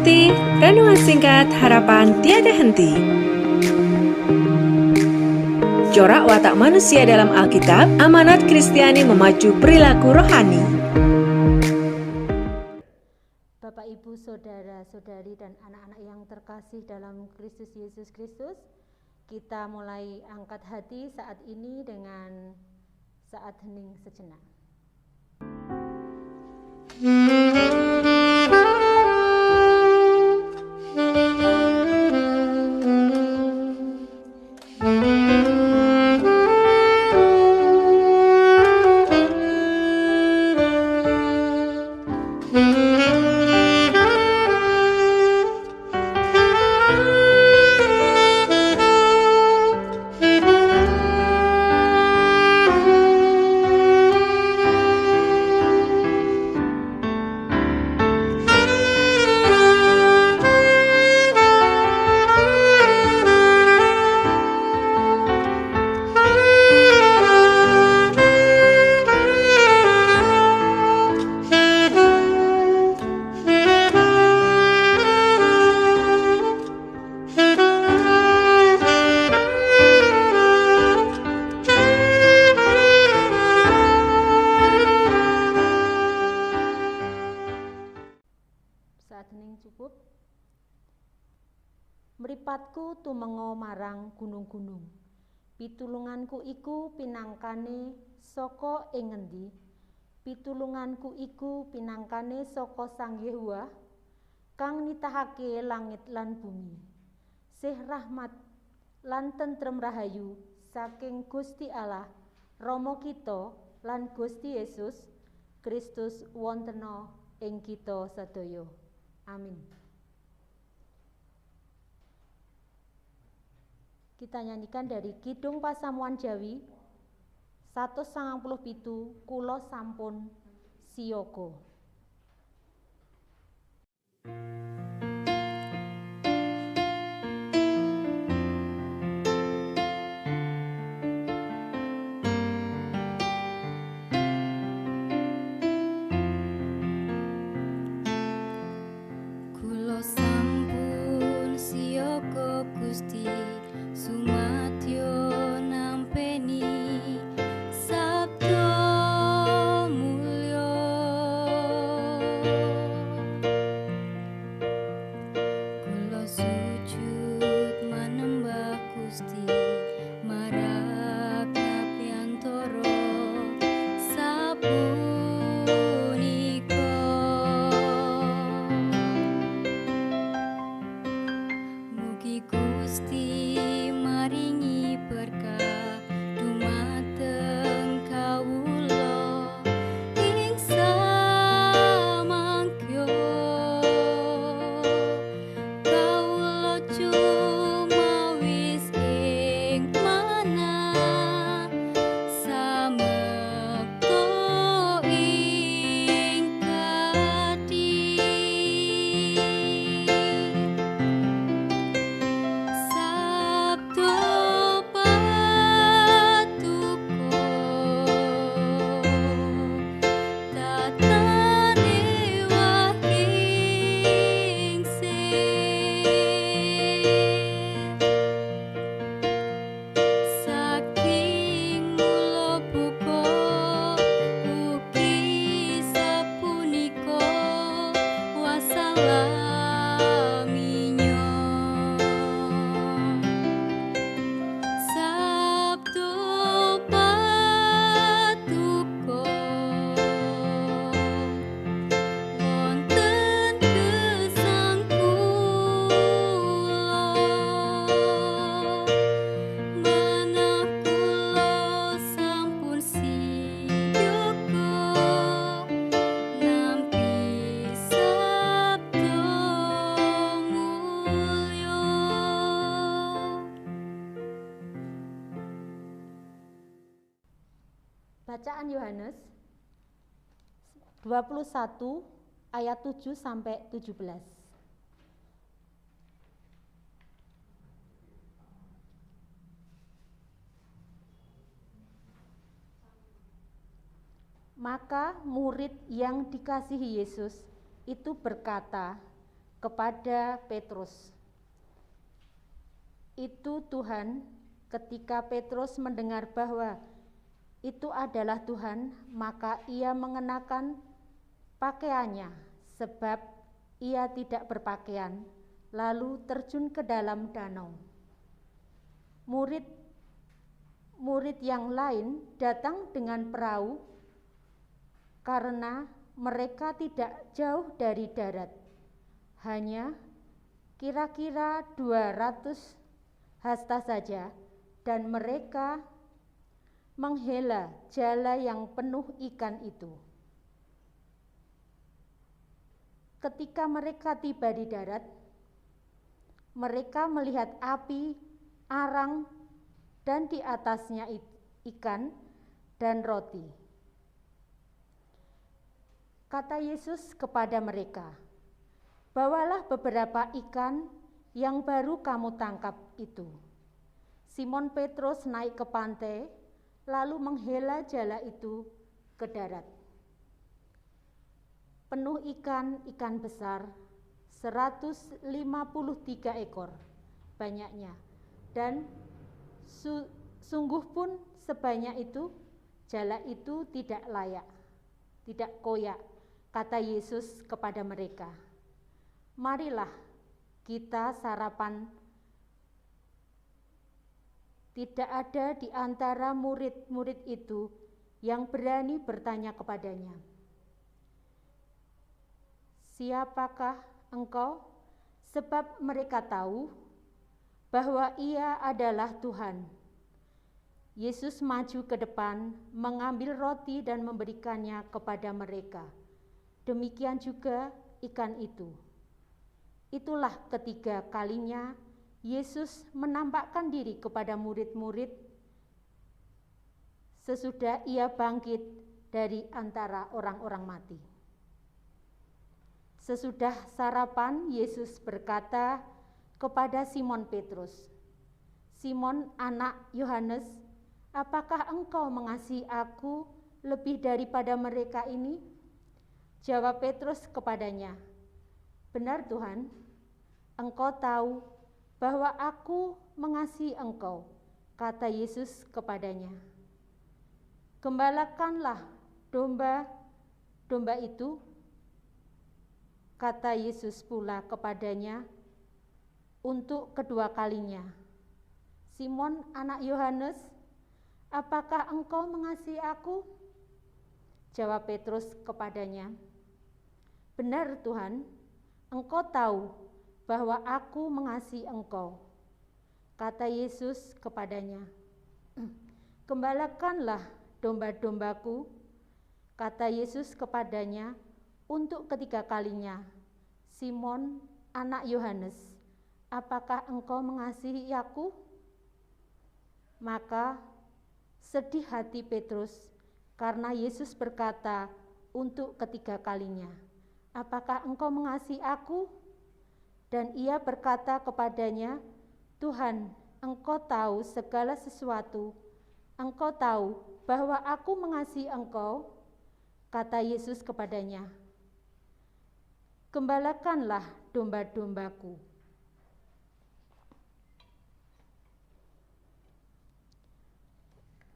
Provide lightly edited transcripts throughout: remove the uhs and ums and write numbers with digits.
Ikuti renungan singkat harapan tiada henti. Corak watak manusia dalam Alkitab, amanat Kristiani memacu perilaku rohani. Bapak, Ibu, Saudara-saudari, dan anak-anak yang terkasih dalam Kristus Yesus Kristus, kita mulai angkat hati saat ini dengan saat hening sejenak. Saat hening cukup. Mripatku tumenga marang gunung-gunung. Pitulunganku iku pinangkane saka ing ngendi? Pitulunganku iku pinangkane saka Sang Yehuwa kang nitahake langit lan bumi. Sih rahmat lan tentrem rahayu saking Gusti Allah Rama kita lan Gusti Yesus Kristus wontena ing kita sadaya. Amin. Kita nyanyikan dari Kidung Pasamuan Jawi 197, Kula sampun siyaga. Kula sampun siyaga Gusti, sumadyo nampeni sabda mulya. Kula sujud manembah Gusti, marang kapiyantara sapunika. Mugi Gusti maringi berkah dumateng kawula ing samangkya. Kawula cumawis ing manah samekta ing kadhi. Sabda patuko tatane wahing saking mula buka ugi sapunika wasalaminya. Sabda patuko wonten gesang kula, manah kula sampun siyaga nampi sabda mulya. Bacaan Yohanes 21 ayat 7 sampai 17. Maka murid yang dikasihi Yesus itu berkata kepada Petrus. Itu Tuhan, ketika Petrus mendengar bahwa itu adalah Tuhan, maka ia mengenakan pakaiannya, sebab ia tidak berpakaian, lalu terjun ke dalam danau. Murid yang lain datang dengan perahu karena mereka tidak jauh dari darat, hanya kira-kira 200 hasta saja, dan mereka menghela jala yang penuh ikan itu. Ketika mereka tiba di darat, mereka melihat api, arang, dan di atasnya ikan dan roti. Kata Yesus kepada mereka, "Bawalah beberapa ikan yang baru kamu tangkap itu." Simon Petrus naik ke pantai, lalu menghela jala itu ke darat. Penuh ikan besar, 153 ekor banyaknya, dan sungguh pun sebanyak itu, jala itu tidak layak, tidak koyak. Kata Yesus kepada mereka, "Marilah kita sarapan." Tidak ada di antara murid-murid itu yang berani bertanya kepadanya, "Siapakah engkau?" Sebab mereka tahu bahwa ia adalah Tuhan. Yesus maju ke depan, mengambil roti dan memberikannya kepada mereka. Demikian juga ikan itu. Itulah ketiga kalinya Yesus menampakkan diri kepada murid-murid sesudah ia bangkit dari antara orang-orang mati. Sesudah sarapan, Yesus berkata kepada Simon Petrus, "Simon, anak Yohanes, apakah engkau mengasihi aku lebih daripada mereka ini?" Jawab Petrus kepadanya, "Benar Tuhan, engkau tahu bahwa aku mengasihi engkau." Kata Yesus kepadanya, "Gembalakanlah domba-domba itu." Kata Yesus pula kepadanya untuk kedua kalinya, "Simon, anak Yohanes, apakah engkau mengasihi aku?" Jawab Petrus kepadanya, "Benar Tuhan, engkau tahu bahwa aku mengasihi engkau." Kata Yesus kepadanya, "Gembalakanlah domba-dombaku." Kata Yesus kepadanya untuk ketiga kalinya, "Simon, anak Yohanes, apakah engkau mengasihi aku?" Maka sedih hati Petrus karena Yesus berkata untuk ketiga kalinya, "Apakah engkau mengasihi aku?" Dan ia berkata kepadanya, "Tuhan, engkau tahu segala sesuatu. Engkau tahu bahwa aku mengasihi engkau." Kata Yesus kepadanya, "Gembalakanlah domba-dombaku."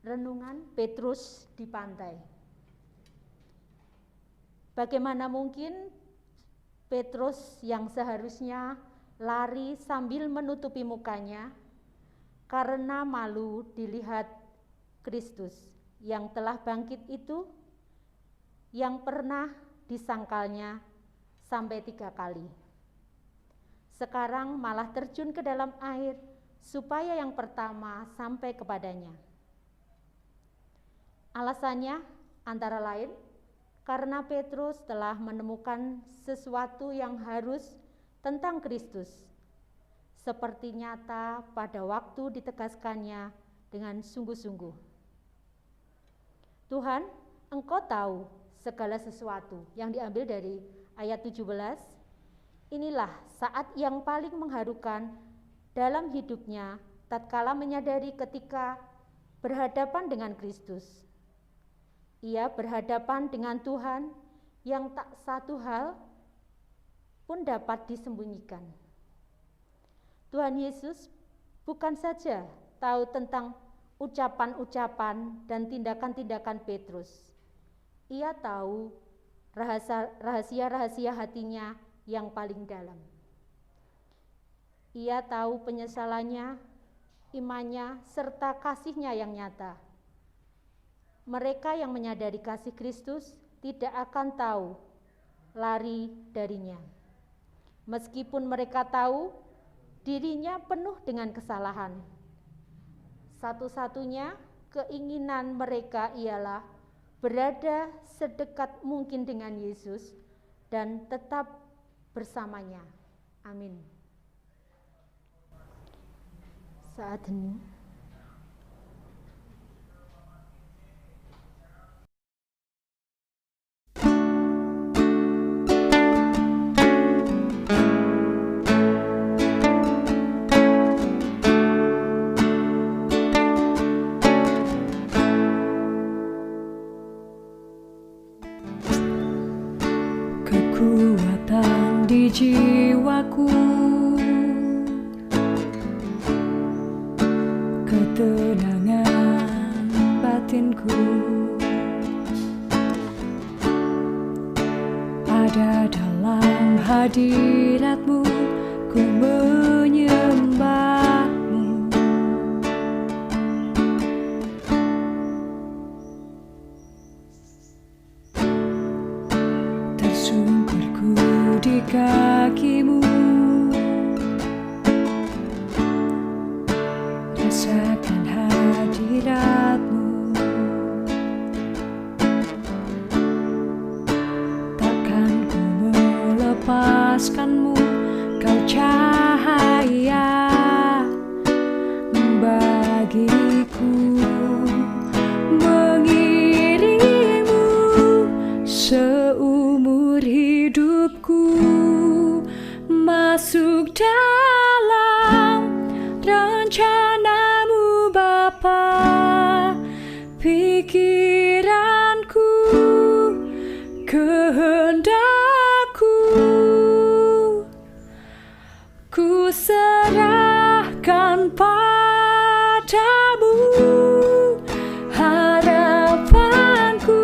Renungan Petrus di pantai. Bagaimana mungkin Petrus yang seharusnya lari sambil menutupi mukanya karena malu dilihat Kristus yang telah bangkit itu, yang pernah disangkalnya sampai 3 kali. Sekarang malah terjun ke dalam air supaya yang pertama sampai kepadanya. Alasannya antara lain karena Petrus telah menemukan sesuatu yang harus tentang Kristus, seperti nyata pada waktu ditegaskannya dengan sungguh-sungguh. "Tuhan, engkau tahu segala sesuatu." Yang diambil dari ayat 17, inilah saat yang paling mengharukan dalam hidupnya tatkala menyadari ketika berhadapan dengan Kristus. Ia berhadapan dengan Tuhan yang tak satu hal pun dapat disembunyikan. Tuhan Yesus bukan saja tahu tentang ucapan-ucapan dan tindakan-tindakan Petrus. Ia tahu rahasia-rahasia hatinya yang paling dalam. Ia tahu penyesalannya, imannya, serta kasihnya yang nyata. Mereka yang menyadari kasih Kristus tidak akan tahu lari darinya. Meskipun mereka tahu dirinya penuh dengan kesalahan. Satu-satunya keinginan mereka ialah berada sedekat mungkin dengan Yesus dan tetap bersamanya. Amin. Saat hening. Kekuatan di jiwaku, ketenangan batinku, ada dalam hadirat-Mu, ku menyembah-Mu. Tersungkurku di kaki-Mu, rasakan hadirat-Mu. Takkan ku melepaskan-Mu, Kau cahaya bagiku. Mengiringmu seumur hidupku, masuk dalam rencana-Mu Bapa. Pikiranku, kehendakku, ku serahkan padamu. Harapanku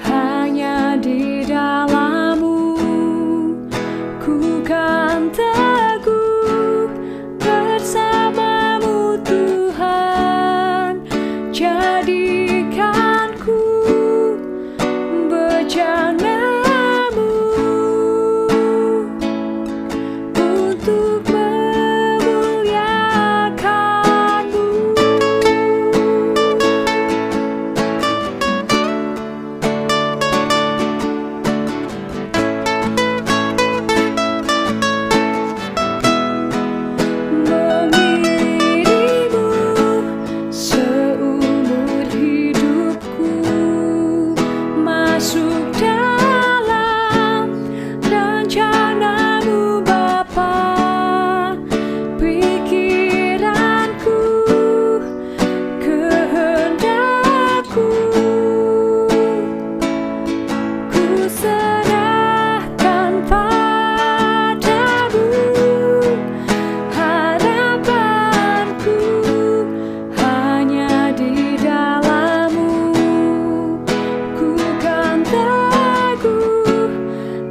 hanya di dalam-Mu, ku kan teguh bersama-Mu Tuhan. Jadikanku bejana-Mu untuk memuliakan-Mu. Mengiringmu seumur hidupku, masuk dalam rencana-Mu Bapa. Pikiranku, kehendakku, ku serahkan padamu. Harapanku hanya di dalam-Mu, ku kan teguh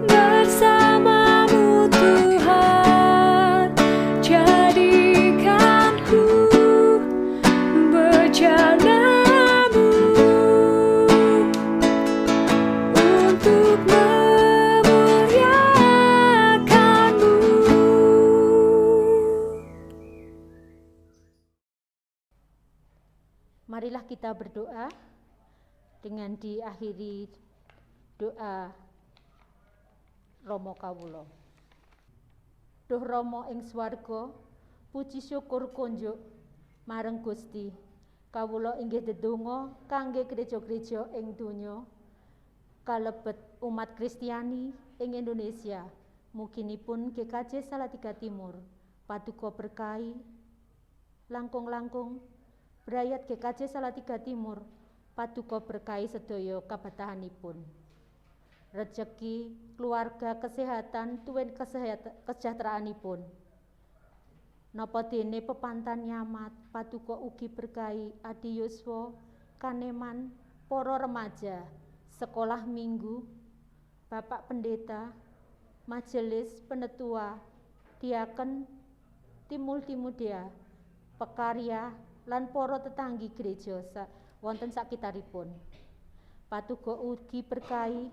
bersama-Mu Tuhan. Jadikanku bejana-Mu untuk memuliakan-Mu. Marilah kita berdoa dengan diakhiri doa Romo Kawula. Duh Rama ing swarga, puji syukur kunjuk marang Gusti. Kawula inggih ndedonga kangge gereja-gereja ing donya, kalebet umat Kristiani ing Indonesia. Muginipun GKJ Salatiga Timur paduka berkahi langkung-langkung brayat GKJ Salatiga Timur paduka berkahi sedaya kabatahanipun. Rezeki, keluarga, kesehatan, tuwin kesejahteraanipun. Napa dene pepantan nyamat, paduka ugi berkahi Adi Yuswa, Kaneman, para remaja, sekolah minggu, Bapak Pendeta, majelis penetua, diaken, tim multimedia, pekarya, lan para tetanggi gereja wonten sakitaripun. Paduka ugi berkahi,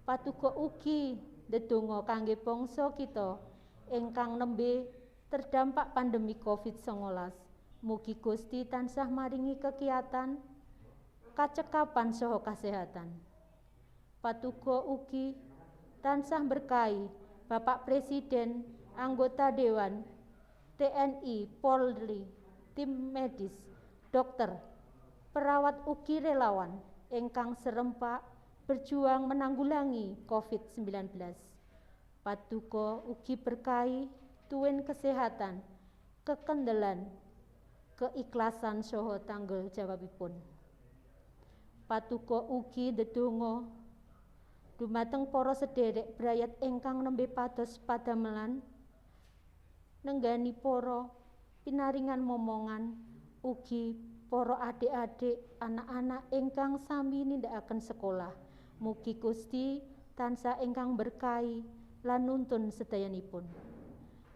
paduka ugi ndedonga kangge bangsa kita ingkang nembe terdampak pandemi COVID-19. Mugi Gusti tansah maringi kegiatan, kacekapan saha kasehatan. Paduka ugi tansah berkahi Bapak Presiden, anggota Dewan, TNI, Polri, tim medis, dokter, perawat ugi relawan ingkang serempak berjuang menanggulangi COVID-19. Paduka ugi berkahi tuwin kesehatan, kekendelan, keikhlasan saha tanggel jawabipun. Paduka ugi ndedonga dumateng para sederek brayat ingkang nembe pados padamelan, nenggani para pinaringan momongan, ugi para adik-adik, anak-anak ingkang sami nindakaken sekolah. Mugi Gusti tansah ingkang berkahi lan nuntun sedayanipun.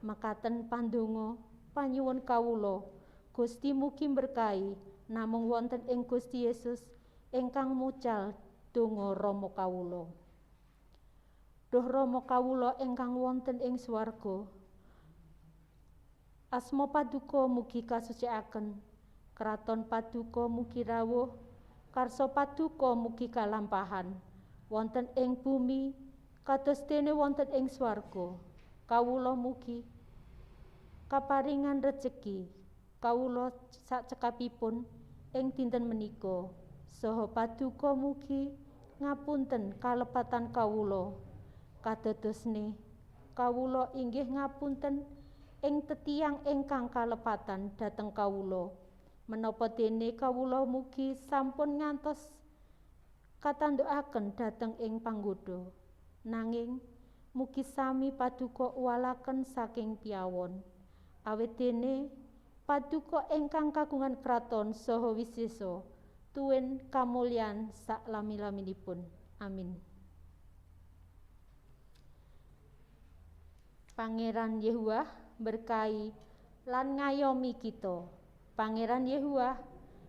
Mekaten pandonga panyuwun kawula, Gusti mugi berkahi namung wonten ing Gusti Yesus ingkang mucal donga Rama kawula. Duh Rama kawula ingkang wonten ing swarga, asma paduka mugi kasucikaken, kraton paduka mugi rawuh, karsa paduka mugi kalampahan, wonten ing bumi kados dene wonten ing swarga. Kawula mugi kaparingan rejeki kawula sakcekapipun ing dinten menika, saha paduka mugi ngapunten kalepatan kawula, kadadosne kawula inggih ngapunten ing tetiang ingkang kalepatan dhateng kawula, menapa dene kawula mugi sampun ngantos katandukaken dhateng ing panggoda, nanging mugi sami paduka uwalaken saking piyawon, awit dene paduka ingkang kagungan kraton saha wisesa tuwin kamulyan sak lami-laminipun. Amin. Pangeran Yehuwah berkahi lan ngayomi kita. Pangeran Yehuwah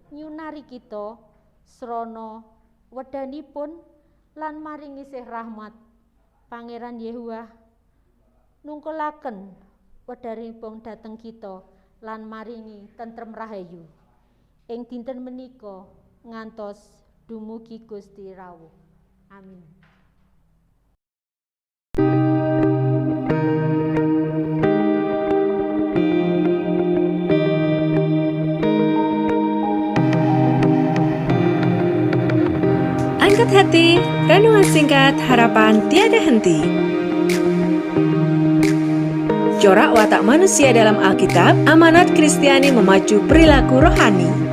nyunari kita srana wedanipun lan maringi sih rahmat. Pangeran Yehuwah nungkulaken wedanipun dhateng kita lan maringi tentrem rahayu. Ing dinten menika ngantos dumugi Gusti rawuh. Amin. Angkat hati, renungan singkat harapan tiada henti. Corak watak manusia dalam Alkitab, amanat Kristiani memacu perilaku rohani.